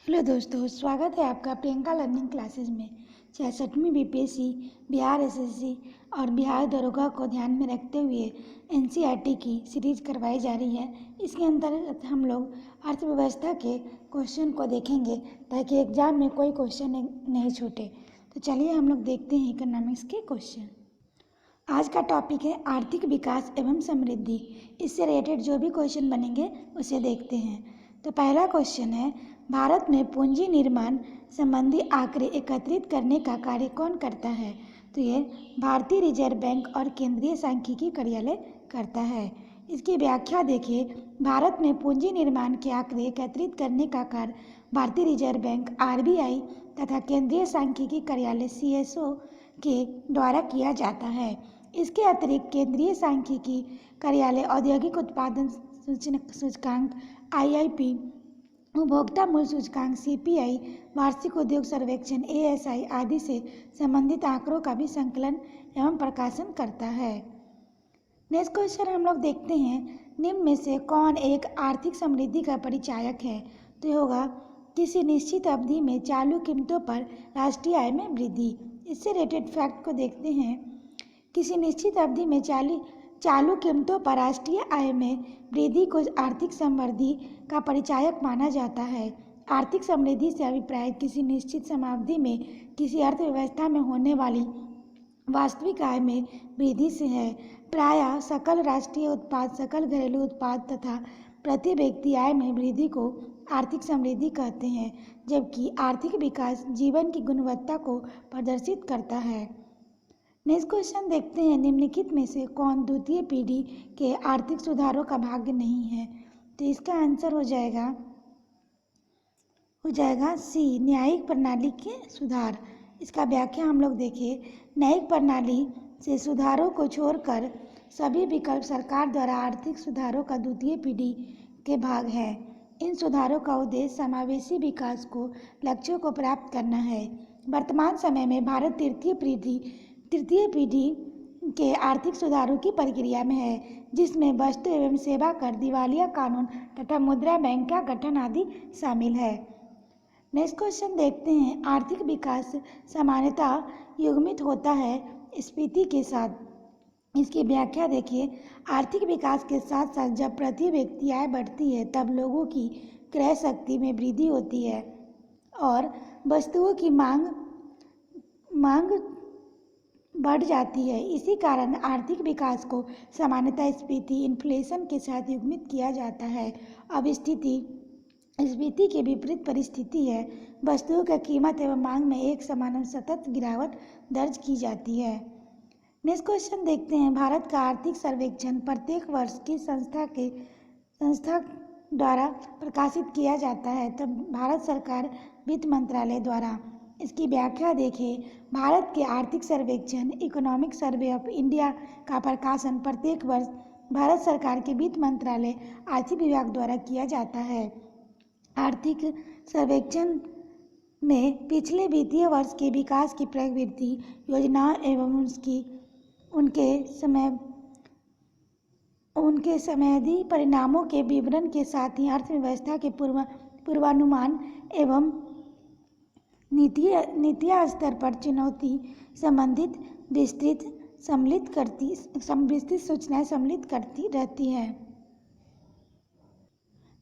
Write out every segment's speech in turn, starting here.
Hello दोस्तों, स्वागत है आपका प्रियंका लर्निंग क्लासेस में। 66वीं बीपीएससी, बिहार एसएससी और बिहार दरोगा को ध्यान में रखते हुए एनसीईआरटी की सीरीज करवाई जा रही है। इसके अंतर्गत हम लोग अर्थव्यवस्था के क्वेश्चन को देखेंगे ताकि एग्जाम में कोई क्वेश्चन नहीं छूटे। तो चलिए हम लोग देखते हैं इकोनॉमिक्स के क्वेश्चन। आज का टॉपिक है आर्थिक विकास एवं समृद्धि। इससे रिलेटेड जो भी क्वेश्चन बनेंगे उसे देखते हैं। तो पहला क्वेश्चन है, भारत में पूंजी निर्माण संबंधी आंकड़े एकत्रित करने का कार्य कौन करता है? तो ये भारतीय रिजर्व बैंक और केंद्रीय सांख्यिकी कार्यालय करता है। इसकी व्याख्या देखिए, भारत में पूंजी निर्माण के आंकड़े एकत्रित करने का कार्य भारतीय रिजर्व बैंक आरबीआई तथा केंद्रीय सांख्यिकी कार्यालय सीएसओ के द्वारा किया जाता है। इसके अतिरिक्त केंद्रीय सांख्यिकी कार्यालय औद्योगिक उत्पादन सूचकांक आईआईपी, उपभोक्ता मूल्य सूचकांक सीपीआई, वार्षिक उद्योग सर्वेक्षण एएसआई आदि से संबंधित आंकड़ों का भी संकलन एवं प्रकाशन करता है। नेक्स्ट क्वेश्चन हम लोग देखते हैं, निम्न में से कौन एक आर्थिक समृद्धि का परिचायक है? तो ये होगा किसी निश्चित अवधि में चालू कीमतों पर राष्ट्रीय आय में वृद्धि। इससे रिलेटेड फैक्ट को देखते हैं, किसी निश्चित अवधि में चालू कीमतों पर राष्ट्रीय आय में वृद्धि को आर्थिक समृद्धि का परिचायक माना जाता है। आर्थिक समृद्धि से अभिप्राय किसी निश्चित समावधि में किसी अर्थव्यवस्था में होने वाली वास्तविक आय में वृद्धि से है। प्रायः सकल राष्ट्रीय उत्पाद, सकल घरेलू उत्पाद तथा प्रति व्यक्ति आय में वृद्धि को आर्थिक समृद्धि कहते हैं, जबकि आर्थिक विकास जीवन की गुणवत्ता को प्रदर्शित करता है। नेक्स्ट क्वेश्चन देखते हैं, निम्नलिखित में से कौन द्वितीय पीढ़ी के आर्थिक सुधारों का भाग्य नहीं है? तो इसका आंसर हो जाएगा सी, न्यायिक प्रणाली के सुधार। इसका व्याख्या हम लोग देखें, न्यायिक प्रणाली से सुधारों को छोड़कर सभी विकल्प सरकार द्वारा आर्थिक सुधारों का द्वितीय पीढ़ी के भाग है। इन सुधारों का उद्देश्य समावेशी विकास को लक्ष्यों को प्राप्त करना है। वर्तमान समय में भारत तृतीय पीढ़ी के आर्थिक सुधारों की प्रक्रिया में है, जिसमें वस्तु एवं सेवा कर, दिवालिया कानून तथा मुद्रा बैंक का गठन आदि शामिल है। नेक्स्ट क्वेश्चन देखते हैं, आर्थिक विकास सामान्यतः युग्मित होता है स्फीति के साथ। इसकी व्याख्या देखिए, आर्थिक विकास के साथ साथ जब प्रति व्यक्ति आय बढ़ती है तब लोगों की क्रय शक्ति में वृद्धि होती है और वस्तुओं की मांग बढ़ जाती है। इसी कारण आर्थिक विकास को सामान्यतः स्फीति इन्फ्लेशन के साथ युग्मित किया जाता है। अब स्फीति की विपरीत परिस्थिति है, वस्तुओं की कीमत एवं मांग में एक समान सतत गिरावट दर्ज की जाती है। नेक्स्ट क्वेश्चन देखते हैं, भारत का आर्थिक सर्वेक्षण प्रत्येक वर्ष किस संस्था द्वारा प्रकाशित किया जाता है? तब भारत सरकार वित्त मंत्रालय द्वारा। इसकी व्याख्या देखें, भारत के आर्थिक सर्वेक्षण इकोनॉमिक सर्वे ऑफ इंडिया का प्रकाशन प्रत्येक वर्ष भारत सरकार के वित्त मंत्रालय आर्थिक विभाग द्वारा किया जाता है। आर्थिक सर्वेक्षण में पिछले वित्तीय वर्ष के विकास की प्रवृत्ति, योजनाओं एवं उनके समयावधि परिणामों के विवरण के साथ ही अर्थव्यवस्था के पूर्वानुमान एवं नीतियाँ स्तर पर चुनौती संबंधित विस्तृत सूचनाएं सम्मिलित करती रहती है।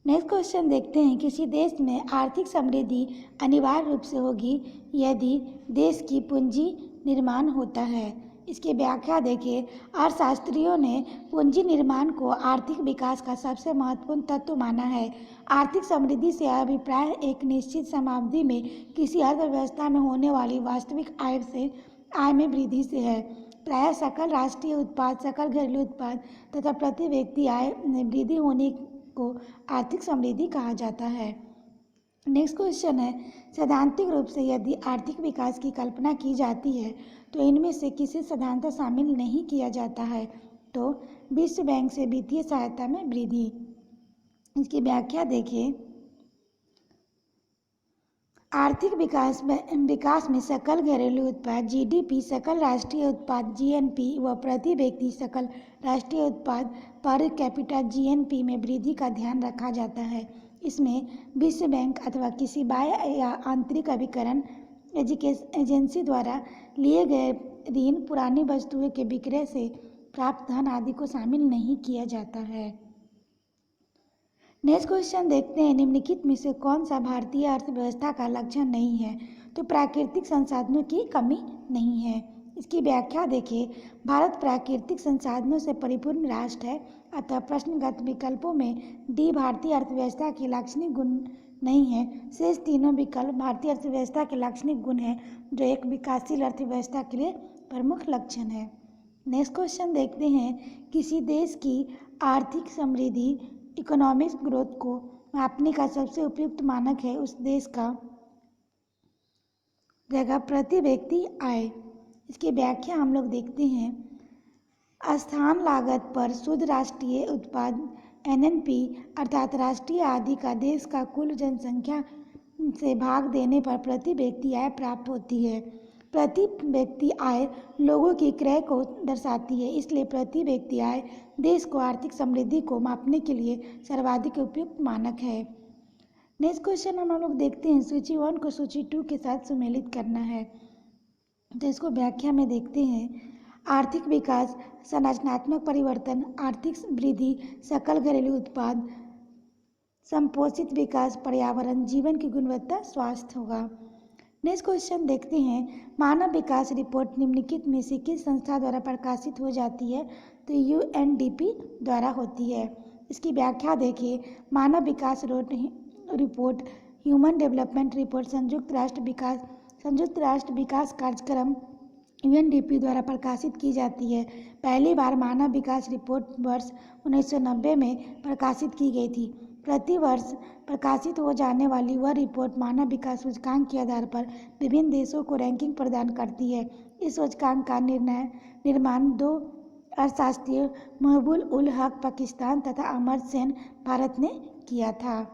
नेक्स्ट क्वेश्चन देखते हैं, किसी देश में आर्थिक समृद्धि अनिवार्य रूप से होगी यदि देश की पूंजी निर्माण होता है। इसकी व्याख्या देखिए, अर्थशास्त्रियों ने पूंजी निर्माण को आर्थिक विकास का सबसे महत्वपूर्ण तत्व माना है। आर्थिक समृद्धि से अभिप्राय एक निश्चित समावधि में किसी अर्थव्यवस्था में होने वाली वास्तविक आय में वृद्धि से है। प्रायः सकल राष्ट्रीय उत्पाद, सकल घरेलू उत्पाद तथा प्रति व्यक्ति आय में वृद्धि होने को आर्थिक समृद्धि कहा जाता है। नेक्स्ट क्वेश्चन है, सैद्धांतिक रूप से यदि आर्थिक विकास की कल्पना की जाती है तो इनमें से किसी साधारणतः शामिल नहीं किया जाता है? तो विश्व बैंक से वित्तीय सहायता में वृद्धि। इसकी व्याख्या देखिए, आर्थिक विकास में सकल घरेलू उत्पाद जीडीपी, सकल राष्ट्रीय उत्पाद जीएनपी व प्रति व्यक्ति सकल राष्ट्रीय उत्पाद पर कैपिटा जीएनपी में वृद्धि का ध्यान रखा जाता है। इसमें विश्व बैंक अथवा किसी बाह्य या आंतरिक अभिकरण एजेंसी द्वारा लिए गए ऋण, पुरानी वस्तुओं के विक्रय से प्राप्त धन आदि को शामिल नहीं किया जाता है। नेक्स्ट क्वेश्चन देखते हैं, निम्नलिखित में से कौन सा भारतीय अर्थव्यवस्था का लक्षण नहीं है? तो प्राकृतिक संसाधनों की कमी नहीं है। इसकी व्याख्या देखिए, भारत प्राकृतिक संसाधनों से परिपूर्ण राष्ट्र है, अतः प्रश्नगत विकल्पों में डी भारतीय अर्थव्यवस्था के लाक्षणिक गुण नहीं है। शेष तीनों विकल्प भारतीय अर्थव्यवस्था के लाक्षणिक गुण हैं, जो एक विकासशील अर्थव्यवस्था के लिए प्रमुख लक्षण है। नेक्स्ट क्वेश्चन देखते हैं, किसी देश की आर्थिक समृद्धि इकोनॉमिक ग्रोथ को मापने का सबसे उपयुक्त मानक है उस देश का जगह प्रति व्यक्ति आय। इसकी व्याख्या हम लोग देखते हैं, स्थान लागत पर शुद्ध राष्ट्रीय उत्पाद एनएनपी अर्थात राष्ट्रीय आय का देश का कुल जनसंख्या से भाग देने पर प्रति व्यक्ति आय प्राप्त होती है। प्रति व्यक्ति आय लोगों की क्रय को दर्शाती है, इसलिए प्रति व्यक्ति आय देश को आर्थिक समृद्धि को मापने के लिए सर्वाधिक उपयुक्त मानक है। नेक्स्ट क्वेश्चन हम लोग देखते हैं, सूची 1 को सूची 2 के साथ सुमेलित करना है। तो इसको व्याख्या में देखते हैं, आर्थिक विकास, संरचनात्मक परिवर्तन, आर्थिक वृद्धि, सकल घरेलू उत्पाद, संपोषित विकास, पर्यावरण, जीवन की गुणवत्ता, स्वास्थ्य होगा। नेक्स्ट क्वेश्चन देखते हैं, मानव विकास रिपोर्ट निम्नलिखित में से किस संस्था द्वारा प्रकाशित हो जाती है? तो यूएनडीपी द्वारा होती है। इसकी व्याख्या देखिए, मानव विकास रिपोर्ट, ह्यूमन डेवलपमेंट रिपोर्ट संयुक्त राष्ट्र विकास कार्यक्रम यूएनडीपी द्वारा प्रकाशित की जाती है। पहली बार मानव विकास रिपोर्ट वर्ष 1990 में प्रकाशित की गई थी। प्रति वर्ष प्रकाशित हो जाने वाली वह रिपोर्ट मानव विकास सूचकांक के आधार पर विभिन्न देशों को रैंकिंग प्रदान करती है। इस सूचकांक का निर्माण 2 अर्थशास्त्री महबूब उल हक पाकिस्तान तथा अमर सेन भारत ने किया था।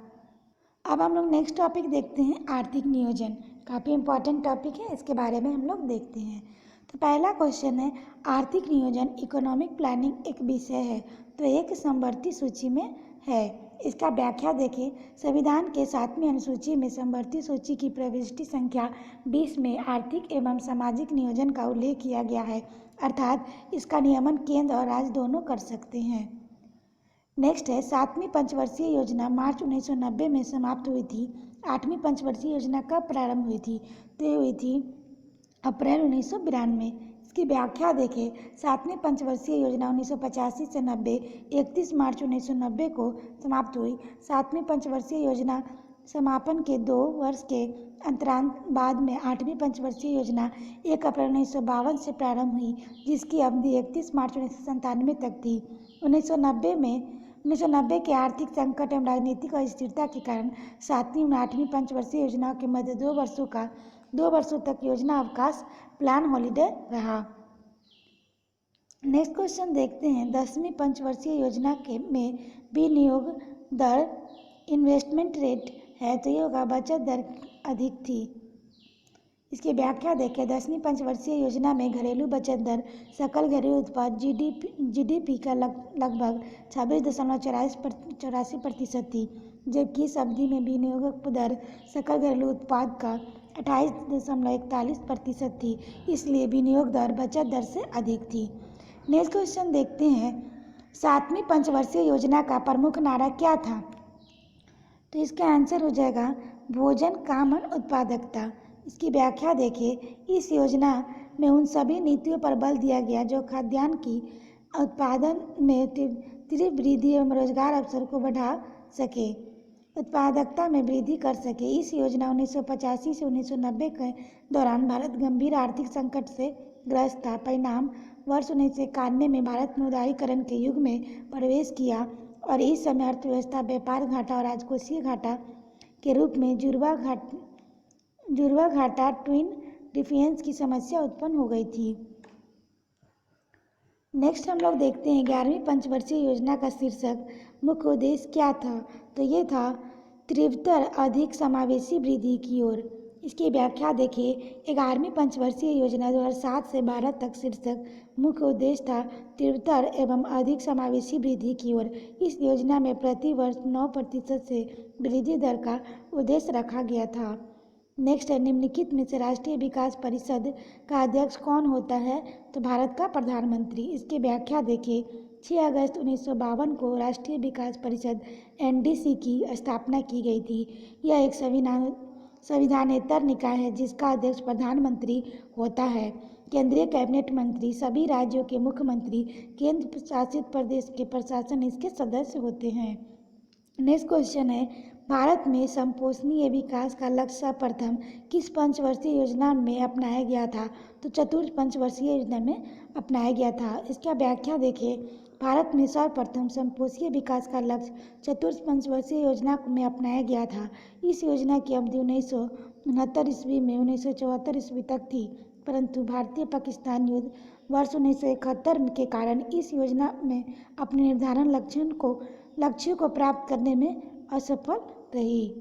अब हम लोग नेक्स्ट टॉपिक देखते हैं, आर्थिक नियोजन। काफ़ी इंपॉर्टेंट टॉपिक है, इसके बारे में हम लोग देखते हैं। तो पहला क्वेश्चन है, आर्थिक नियोजन इकोनॉमिक प्लानिंग एक विषय है, तो एक समवर्ती सूची में है। इसका व्याख्या देखें, संविधान के 7वीं अनुसूची में समवर्ती सूची की प्रविष्टि संख्या 20 में आर्थिक एवं सामाजिक नियोजन का उल्लेख किया गया है, अर्थात इसका नियमन केंद्र और राज्य दोनों कर सकते हैं। नेक्स्ट है, 7वीं पंचवर्षीय योजना मार्च 1990 में समाप्त हुई थी। 8वीं पंचवर्षीय योजना कब प्रारंभ हुई थी? तो ये हुई थी अप्रैल 1992। इसकी व्याख्या देखें, 7वीं पंचवर्षीय योजना 1985 से 90 31 मार्च 1990 को समाप्त हुई। 7वीं पंचवर्षीय योजना समापन के 2 वर्ष के अंतराल बाद में 8वीं पंचवर्षीय योजना 1 अप्रैल 1952 से प्रारंभ हुई, जिसकी अवधि 31 मार्च 1997 तक थी। 1990 के आर्थिक संकट एवं राजनीतिक अस्थिरता के कारण 7वीं और 8वीं पंचवर्षीय योजनाओं के मध्य 2 वर्षों तक योजना अवकाश प्लान हॉलिडे रहा। नेक्स्ट क्वेश्चन देखते हैं, 10वीं पंचवर्षीय योजना में विनियोग दर इन्वेस्टमेंट रेट है, तो ये होगा बचत दर अधिक थी। इसकी व्याख्या देखें, 10वीं पंचवर्षीय योजना में घरेलू बचत दर सकल घरेलू उत्पाद जीडीपी का लगभग 26.84% थी, जबकि इस अवधि में विनियोग दर सकल घरेलू उत्पाद का 28.41% थी, इसलिए विनियोग दर बचत दर से अधिक थी। नेक्स्ट क्वेश्चन देखते हैं, 7वीं पंचवर्षीय योजना का प्रमुख नारा क्या था? तो इसका आंसर हो जाएगा भोजन, काम और उत्पादकता। इसकी व्याख्या देखिए, इस योजना में उन सभी नीतियों पर बल दिया गया जो खाद्यान्न की उत्पादन में तीव्र वृद्धि एवं रोजगार अवसर को बढ़ा सके, उत्पादकता में वृद्धि कर सके। इस योजना 1985 से 1990 के दौरान भारत गंभीर आर्थिक संकट से ग्रस्त था। परिणाम वर्ष 1991 में भारत ने उदारीकरण के युग में प्रवेश किया और इस समय अर्थव्यवस्था व्यापार घाटा और राजकोषीय घाटा के रूप में जुड़वा घाटा ट्विन डिफियंस की समस्या उत्पन्न हो गई थी। नेक्स्ट हम लोग देखते हैं, 11वीं पंचवर्षीय योजना का शीर्षक मुख्य उद्देश्य क्या था? तो ये था तीव्रतर अधिक समावेशी वृद्धि की ओर। इसकी व्याख्या देखिए। 11वीं पंचवर्षीय योजना 2007 से 12 तक शीर्षक मुख्य उद्देश्य था तीव्रतर एवं अधिक समावेशी वृद्धि की ओर। इस योजना में प्रति वर्ष 9% से वृद्धि दर का उद्देश्य रखा गया था। नेक्स्ट है, निम्नलिखित में से राष्ट्रीय विकास परिषद का अध्यक्ष कौन होता है? तो भारत का प्रधानमंत्री। इसकी व्याख्या देखिए। 6 अगस्त 1952 को राष्ट्रीय विकास परिषद NDC की स्थापना की गई थी। यह एक संविधानेतर निकाय है जिसका अध्यक्ष प्रधानमंत्री होता है। केंद्रीय कैबिनेट मंत्री, सभी राज्यों के मुख्यमंत्री, केंद्र शासित प्रदेश के प्रशासन इसके सदस्य होते हैं। नेक्स्ट क्वेश्चन है, भारत में संपोषणीय विकास का लक्ष्य सर्वप्रथम किस पंचवर्षीय योजना में अपनाया गया था? तो चतुर्थ पंचवर्षीय योजना में अपनाया गया था। इसका व्याख्या देखिए। भारत में सर्वप्रथम संपोषणीय विकास का लक्ष्य चतुर्थ पंचवर्षीय योजना में अपनाया गया था। इस योजना की अवधि 1969 ईस्वी में 1974 ईस्वी तक थी, परंतु भारतीय पाकिस्तान युद्ध वर्ष 1971 के कारण इस योजना में अपने निर्धारण लक्ष्यों को प्राप्त करने में असफल रही।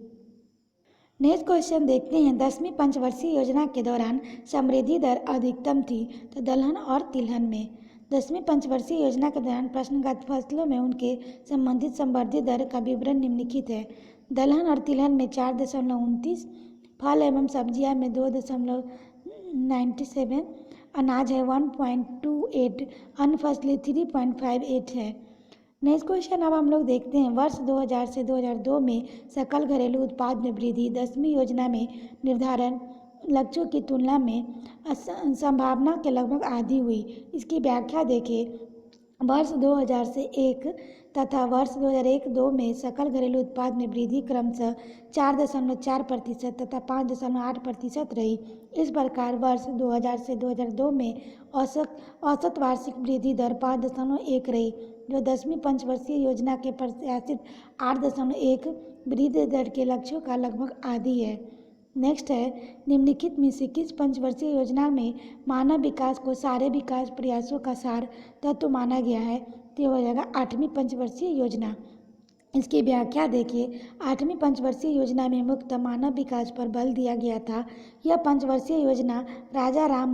नेक्स्ट क्वेश्चन देखते हैं, 10वीं पंचवर्षीय योजना के दौरान समृद्धि दर अधिकतम थी तो दलहन और तिलहन में। 10वीं पंचवर्षीय योजना के दौरान प्रश्नगत फसलों में उनके संबंधित समृद्धि दर का विवरण निम्नलिखित है। दलहन और तिलहन में 4.29, फल एवं सब्जियां में 2.97, अनाज है 1.28, अन्य फसलें 3.58 है। नेक्स्ट क्वेश्चन अब हम लोग देखते हैं, वर्ष 2000 से 2002 में सकल घरेलू उत्पाद में वृद्धि 10वीं योजना में निर्धारण लक्ष्यों की तुलना में संभावना के लगभग आधी हुई। इसकी व्याख्या देखें। वर्ष 2000 से 1 तथा वर्ष 2001-2 में सकल घरेलू उत्पाद में वृद्धि क्रमशः 4.4% तथा 5.8% रही। इस प्रकार वर्ष 2000 से 2002 में औसत वार्षिक वृद्धि दर 5.1 रही, जो 10वीं पंचवर्षीय योजना के प्रत्याशित 8.1 वृद्धि दर के लक्ष्यों का लगभग आधी है। नेक्स्ट है, निम्नलिखित में से किस पंचवर्षीय योजना में मानव विकास को सारे विकास प्रयासों का सार तत्व माना गया है? तो हो जाएगा 8वीं पंचवर्षीय योजना। इसकी व्याख्या देखिए। 8वीं पंचवर्षीय योजना में मुख्यतः मानव विकास पर बल दिया गया था। यह पंचवर्षीय योजना राजा राम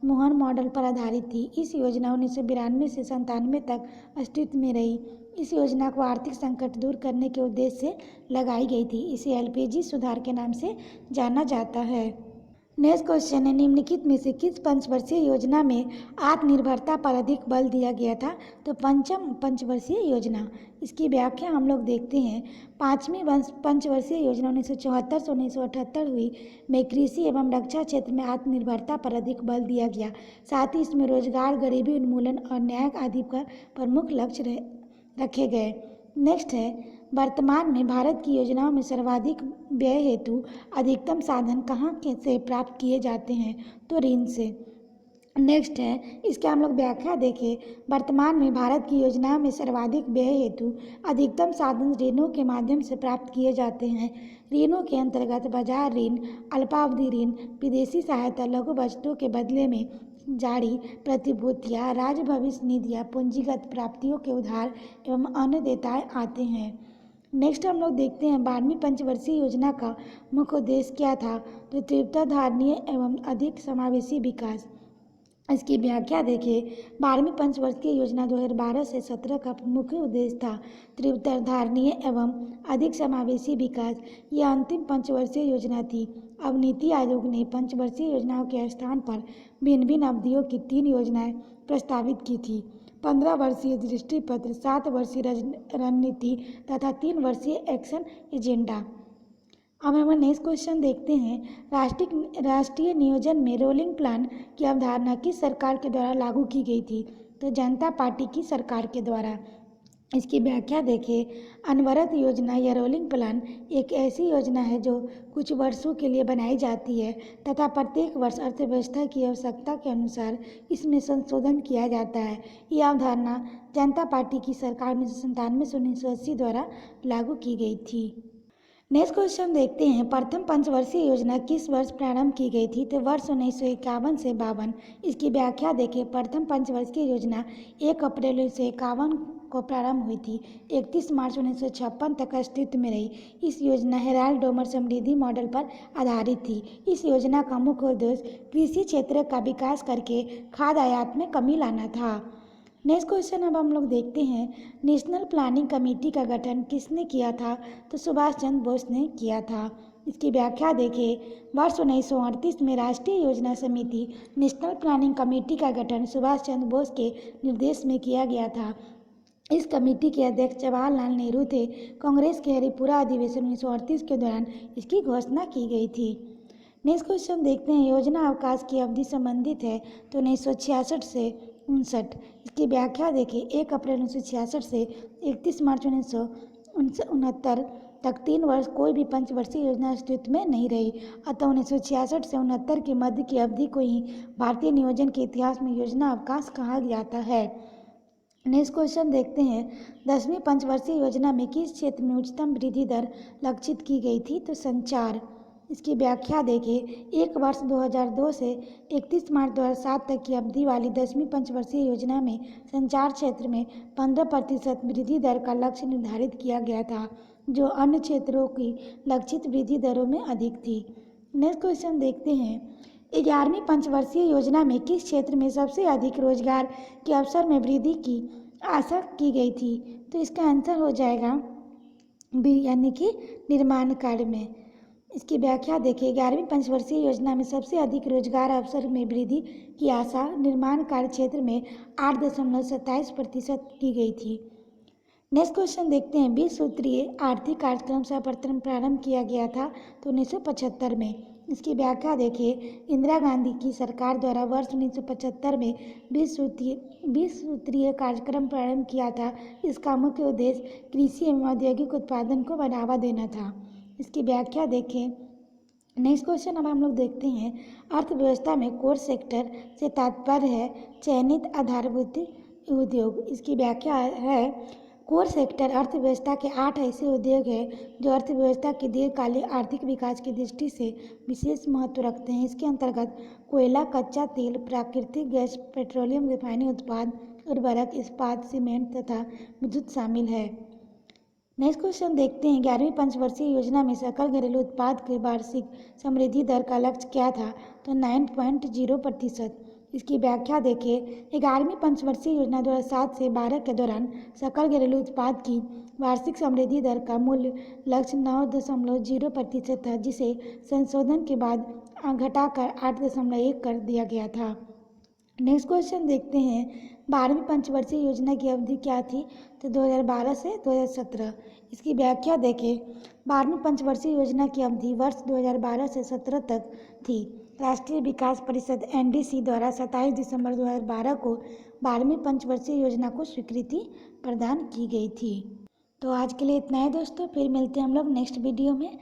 मोहन मॉडल पर आधारित थी। इस योजना 1992 से 97 तक अस्तित्व में रही। इस योजना को आर्थिक संकट दूर करने के उद्देश्य से लगाई गई थी। इसे LPG सुधार के नाम से जाना जाता है। नेक्स्ट क्वेश्चन है, निम्नलिखित में से किस पंचवर्षीय योजना में आत्मनिर्भरता पर अधिक बल दिया गया था? तो पंचम पंचवर्षीय योजना। इसकी व्याख्या हम लोग देखते हैं। 5वीं पंचवर्षीय योजना 1974 से 1978 हुई में कृषि एवं रक्षा क्षेत्र में आत्मनिर्भरता पर अधिक बल दिया गया। साथ ही इसमें रोजगार, गरीबी उन्मूलन और न्याय आदि पर प्रमुख लक्ष्य रखे गए। नेक्स्ट है, वर्तमान में भारत की योजनाओं में सर्वाधिक व्यय हेतु अधिकतम साधन कहाँ से प्राप्त किए जाते हैं? तो ऋण से। नेक्स्ट है, इसके हम लोग व्याख्या देखें। वर्तमान में भारत की योजनाओं में सर्वाधिक व्यय हेतु अधिकतम साधन ऋणों के माध्यम से प्राप्त किए जाते हैं। ऋणों के अंतर्गत बाजार ऋण, अल्पावधि ऋण, विदेशी सहायता, लघु बचतों के बदले में जारी प्रतिभूतियाँ, राज्य भविष्य निधियाँ, पूंजीगत प्राप्तियों के उधार एवं अन्य देयताएं आते हैं। नेक्स्ट हम लोग देखते हैं, 12वीं पंचवर्षीय योजना का मुख्य उद्देश्य क्या था? तो तीव्रता धारणीय एवं अधिक समावेशी विकास। इसकी व्याख्या देखिए। 12वीं पंचवर्षीय योजना 2012 से 17 का मुख्य उद्देश्य था तीव्रता धारणीय एवं अधिक समावेशी विकास। यह अंतिम पंचवर्षीय योजना थी। अब नीति आयोग ने पंचवर्षीय योजनाओं के स्थान पर भिन्न भिन्न अवधियों की 3 योजनाएं प्रस्तावित की थी। 15 वर्षीय दृष्टिपत्र, 7 वर्षीय रणनीति तथा 3 वर्षीय एक्शन एजेंडा। अब हम नेक्स्ट क्वेश्चन देखते हैं, राष्ट्रीय नियोजन में रोलिंग प्लान की अवधारणा किस सरकार के द्वारा लागू की गई थी? तो जनता पार्टी की सरकार के द्वारा। इसकी व्याख्या देखिए। अनवरत योजना या रोलिंग प्लान एक ऐसी योजना है जो कुछ वर्षों के लिए बनाई जाती है तथा प्रत्येक वर्ष अर्थव्यवस्था की आवश्यकता के अनुसार इसमें संशोधन किया जाता है। यह अवधारणा जनता पार्टी की सरकार 1997 से 1980 द्वारा लागू की गई थी। नेक्स्ट क्वेश्चन देखते हैं, प्रथम पंचवर्षीय योजना किस वर्ष प्रारंभ की गई थी? तो वर्ष 1951 से 52। इसकी व्याख्या देखें। प्रथम पंचवर्षीय योजना 1 अप्रैल 1951 को प्रारंभ हुई थी। 31 मार्च 1956 तक अस्तित्व में रही। इस योजना हेराल्ड डोमर समृद्धि मॉडल पर आधारित थी। इस योजना का मुख्य उद्देश्य कृषि क्षेत्र का विकास करके खाद्य आयात में कमी लाना था। नेक्स्ट क्वेश्चन अब हम लोग देखते हैं, नेशनल प्लानिंग कमेटी का गठन किसने किया था? तो सुभाष चंद्र बोस ने किया था। इसकी व्याख्या देखिए, वर्ष 1938 में राष्ट्रीय योजना समिति नेशनल प्लानिंग कमेटी का गठन सुभाष चंद्र बोस के निर्देश में किया गया था। इस कमेटी के अध्यक्ष जवाहरलाल नेहरू थे। कांग्रेस के हरिपुरा अधिवेशन 1938 के दौरान इसकी घोषणा की गई थी। नेक्स्ट क्वेश्चन देखते हैं, योजना अवकाश की अवधि संबंधित है तो 1966 से 59। इसकी व्याख्या देखिए, 1 अप्रैल 1966 से 31 मार्च 1969 तक 3 वर्ष कोई भी पंचवर्षीय योजना अस्तित्व में नहीं रही। अतः 1966 से 69 के मध्य की अवधि को ही भारतीय नियोजन के इतिहास में योजना अवकाश कहा जाता है। नेक्स्ट क्वेश्चन देखते हैं, 10वीं पंचवर्षीय योजना में किस क्षेत्र में उच्चतम वृद्धि दर लक्षित की गई थी? तो संचार। इसकी व्याख्या देखिए, 1 वर्ष 2002 से 31 मार्च 2007 तक की अवधि वाली 10वीं पंचवर्षीय योजना में संचार क्षेत्र में 15% वृद्धि दर का लक्ष्य निर्धारित किया गया था, जो अन्य क्षेत्रों की लक्षित वृद्धि दरों में अधिक थी। नेक्स्ट क्वेश्चन देखते हैं, 11वीं पंचवर्षीय योजना में किस क्षेत्र में सबसे अधिक रोजगार के अवसर में वृद्धि की आशा की गई थी? तो इसका आंसर हो जाएगा बी, यानी कि निर्माण कार्य में। इसकी व्याख्या देखिए, 11वीं पंचवर्षीय योजना में सबसे अधिक रोजगार अवसर में वृद्धि की आशा निर्माण कार्य क्षेत्र में 8.27% की गई थी। नेक्स्ट क्वेश्चन देखते हैं, 20 सूत्रीय आर्थिक कार्यक्रम सर्वप्रथम प्रारंभ किया गया था तो 1975 में। इसकी व्याख्या देखिए, इंदिरा गांधी की सरकार द्वारा वर्ष 1975 में 20 सूत्रीय कार्यक्रम प्रारंभ किया था। इसका मुख्य उद्देश्य कृषि एवं औद्योगिक उत्पादन को बढ़ावा देना था। इसकी व्याख्या देखें। नेक्स्ट क्वेश्चन अब हम लोग देखते हैं, अर्थव्यवस्था में कोर सेक्टर से तात्पर्य है चयनित आधारभूत उद्योग। इसकी व्याख्या है, कोर सेक्टर अर्थव्यवस्था के 8 ऐसे उद्योग हैं जो अर्थव्यवस्था के दीर्घकालिक आर्थिक विकास की दृष्टि से विशेष महत्व रखते हैं। इसके अंतर्गत कोयला, कच्चा तेल, प्राकृतिक गैस, पेट्रोलियम, रिफाइनिंग उत्पाद, उर्वरक, इस्पात, सीमेंट तथा विद्युत शामिल है। नेक्स्ट क्वेश्चन देखते हैं, 11वीं पंचवर्षीय योजना में सकल घरेलू उत्पाद के वार्षिक समृद्धि दर का लक्ष्य क्या था? तो 9.0%। इसकी व्याख्या देखिए, 11वीं पंचवर्षीय योजना 2007 से 12 के दौरान सकल घरेलू उत्पाद की वार्षिक समृद्धि दर का मूल्य लक्ष्य 9.0% था, जिसे संशोधन के बाद घटाकर 8.1 कर दिया गया था। नेक्स्ट क्वेश्चन देखते हैं, 12वीं पंचवर्षीय योजना की अवधि क्या थी? तो 2012 से 2017। इसकी व्याख्या देखें, 12वीं पंचवर्षीय योजना की अवधि वर्ष 2012 से 17 तक थी। राष्ट्रीय विकास परिषद NDC द्वारा 27 दिसंबर 2012 को 12वीं पंचवर्षीय योजना को स्वीकृति प्रदान की गई थी। तो आज के लिए इतना है दोस्तों, फिर मिलते हैं हम लोग नेक्स्ट वीडियो में।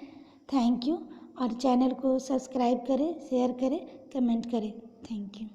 थैंक यू, और चैनल को सब्सक्राइब करें, शेयर करें, कमेंट करें। Thank you.